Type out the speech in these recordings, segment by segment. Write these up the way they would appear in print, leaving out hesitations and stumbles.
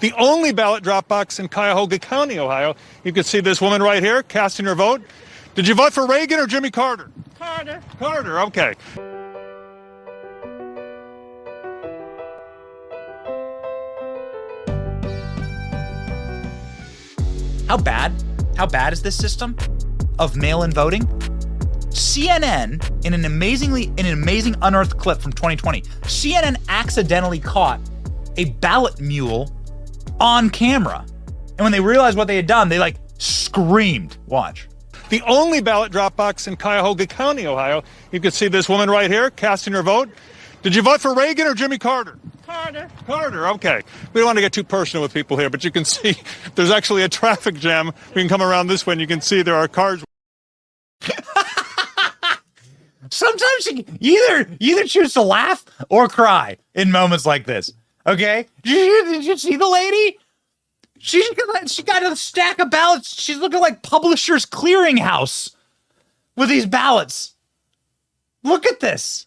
the only ballot drop box in Cuyahoga County, Ohio. You can see this woman right here casting her vote. Did you vote for Reagan or Jimmy Carter? Carter. Carter, okay. How bad is this system of mail-in voting? CNN, in an amazing unearthed clip from 2020, CNN accidentally caught a ballot mule on camera. And when they realized what they had done, they like screamed. Watch. The only ballot drop box in Cuyahoga County, Ohio. You can see this woman right here casting her vote. Did you vote for Reagan or Jimmy Carter? Carter. Carter, okay. We don't want to get too personal with people here, but you can see there's actually a traffic jam. We can come around this way and you can see there are cars. Sometimes you either choose to laugh or cry in moments like this. Okay? Did you see the lady? She got a stack of ballots. She's looking like Publishers Clearinghouse with these ballots. Look at this.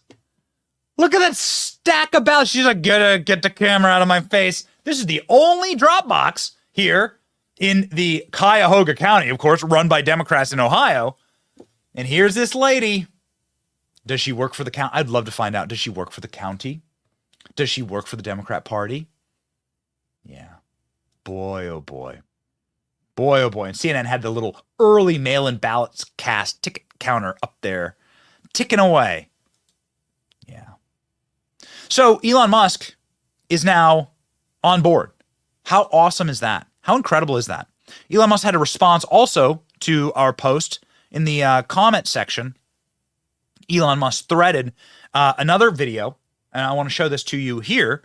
Look at that stack of ballots. She's like, get the camera out of my face. This is the only drop box here in the Cuyahoga County, of course, run by Democrats in Ohio. And here's this lady. Does she work for the county? I'd love to find out. Does she work for the county? Does she work for the Democrat Party? Yeah. Boy, oh boy. Boy, oh boy. And CNN had the little early mail-in ballots cast ticket counter up there, ticking away. Yeah. So Elon Musk is now on board. How awesome is that? How incredible is that? Elon Musk had a response also to our post in the comment section. Elon Musk threaded another video, and I want to show this to you here.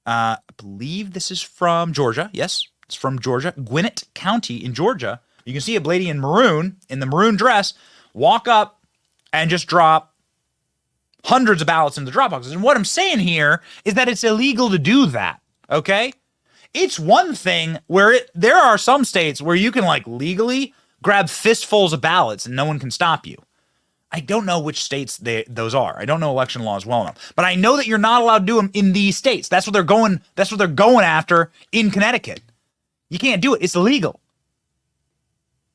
I believe this is from Georgia. Yes, it's from Georgia, Gwinnett County in Georgia. You can see a lady in the maroon dress, walk up and just drop hundreds of ballots in the drop boxes. And what I'm saying here is that it's illegal to do that, okay? It's one thing where there are some states where you can like legally grab fistfuls of ballots and no one can stop you. I don't know which states those are. I don't know election laws well enough, but I know that you're not allowed to do them in these states. That's what they're going after in Connecticut. You can't do it. It's illegal.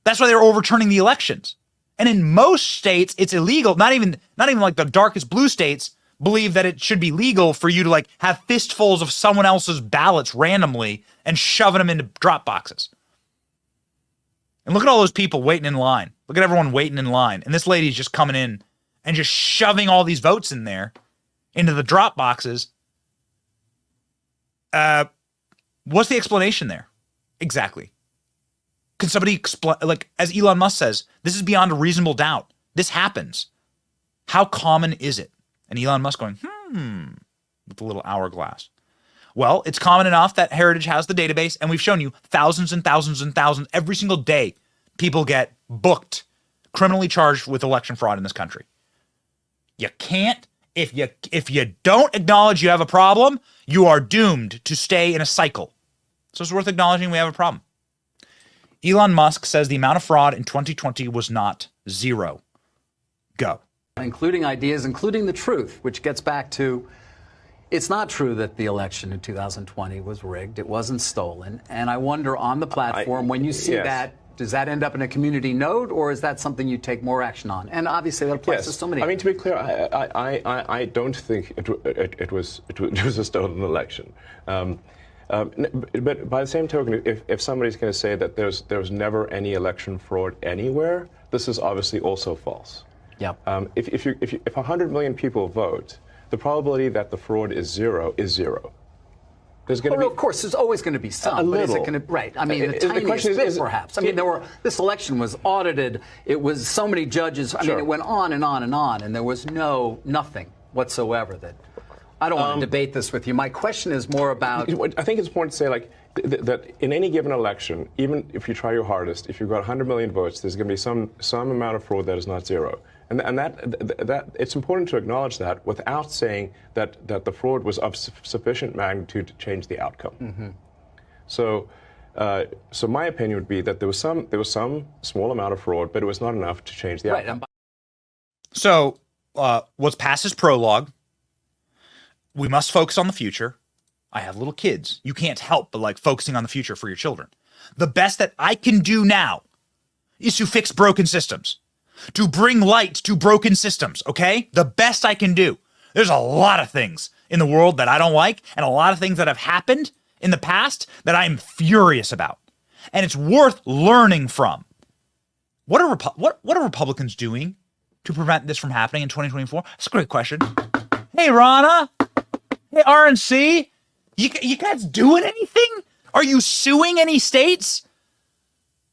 That's why they're overturning the elections. And in most states, it's illegal. Not even like the darkest blue states believe that it should be legal for you to like have fistfuls of someone else's ballots randomly and shoving them into drop boxes. And look at all those people waiting in line. Look at everyone waiting in line. And this lady's just coming in and just shoving all these votes in there into the drop boxes. What's the explanation there? Exactly. Can somebody explain, like, as Elon Musk says, this is beyond a reasonable doubt. This happens. How common is it? And Elon Musk going, with a little hourglass. Well, it's common enough that Heritage has the database, and we've shown you thousands and thousands and thousands every single day. People get booked, criminally charged with election fraud in this country. You can't, if you don't acknowledge you have a problem, you are doomed to stay in a cycle. So it's worth acknowledging we have a problem. Elon Musk says the amount of fraud in 2020 was not zero. Go. Including ideas, including the truth, which gets back to, it's not true that the election in 2020 was rigged. It wasn't stolen. And I wonder on the platform, when you see that, does that end up in a community node, or is that something you take more action on? And obviously that applies to so many. I mean, to be clear, I don't think it was a stolen election. But by the same token, if somebody's going to say that there was never any election fraud anywhere, this is obviously also false. Yep. If 100 million people vote, the probability that the fraud is zero is zero. There's going to be, of course, there's always going to be some. A little. But is it going to, right? I mean, the tiniest bit, perhaps. I mean, this election was audited. It was so many judges. I mean, it went on and on and on, and there was nothing whatsoever that. I don't want to debate this with you. My question is more about. I think it's important to say, like, that in any given election, even if you try your hardest, if you've got 100 million votes, there's going to be some amount of fraud that is not zero. And that it's important to acknowledge that without saying that the fraud was of sufficient magnitude to change the outcome. Mm-hmm. So my opinion would be that there was some small amount of fraud, but it was not enough to change the outcome. So what's past is prologue. We must focus on the future. I have little kids. You can't help but like focusing on the future for your children. The best that I can do now is to fix broken systems, to bring light to broken systems, okay? The best I can do. There's a lot of things in the world that I don't like, and a lot of things that have happened in the past that I'm furious about. And it's worth learning from. What are Republicans doing to prevent this from happening in 2024? That's a great question. Hey, Rana. Hey, RNC. You guys doing anything? Are you suing any states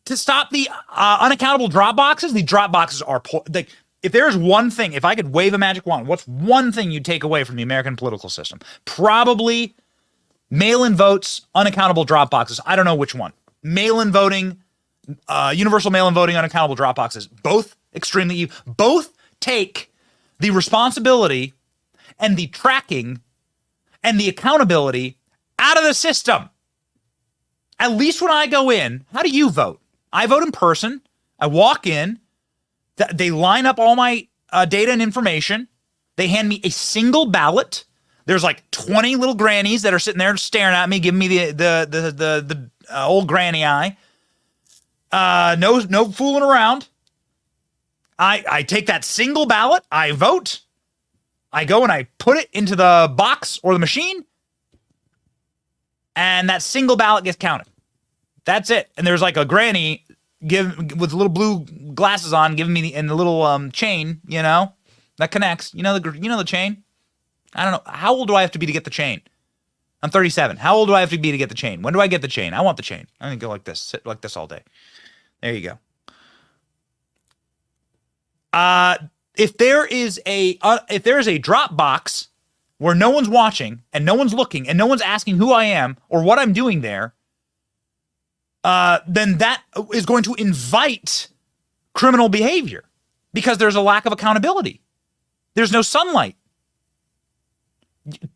to stop the unaccountable drop boxes? The drop boxes are like, if there's one thing, if I could wave a magic wand, what's one thing you'd take away from the American political system? Probably mail-in votes, unaccountable drop boxes. I don't know which one. Mail-in voting, universal mail-in voting, unaccountable drop boxes. Both extremely evil. Both take the responsibility and the tracking and the accountability out of the system. At least when I go in, how do you vote? I vote in person. I walk in. They line up all my data and information. They hand me a single ballot. There's like 20 little grannies that are sitting there staring at me, giving me the old granny eye. No fooling around. I take that single ballot. I vote. I go and I put it into the box or the machine, and that single ballot gets counted. That's it. And there's like a granny with little blue glasses on, giving me the little chain, that connects. The chain. I don't know. How old do I have to be to get the chain? I'm 37. How old do I have to be to get the chain? When do I get the chain? I want the chain. I'm gonna go like this, sit like this all day. There you go. If there is a drop box where no one's watching and no one's looking and no one's asking who I am or what I'm doing there, then that is going to invite criminal behavior because there's a lack of accountability. There's no sunlight.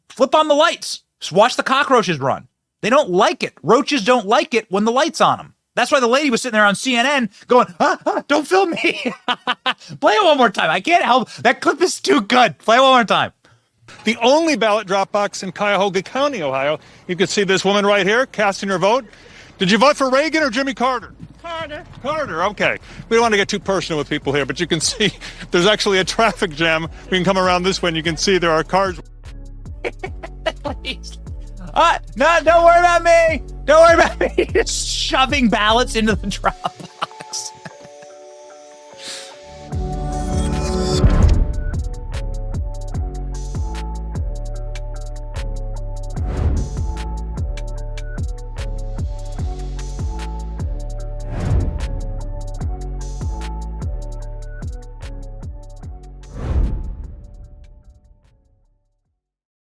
Flip on the lights. Just watch the cockroaches run. They don't like it. Roaches don't like it when the light's on them. That's why the lady was sitting there on CNN going, don't film me. Play it one more time. I can't help. That clip is too good. Play it one more time. The only ballot drop box in Cuyahoga County, Ohio. You can see this woman right here casting her vote. Did you vote for Reagan or Jimmy Carter? Carter, okay. We don't want to get too personal with people here, but you can see there's actually a traffic jam. We can come around this way and you can see there are cars. Please. No, don't worry about me. Don't worry about me. Just shoving ballots into the drop.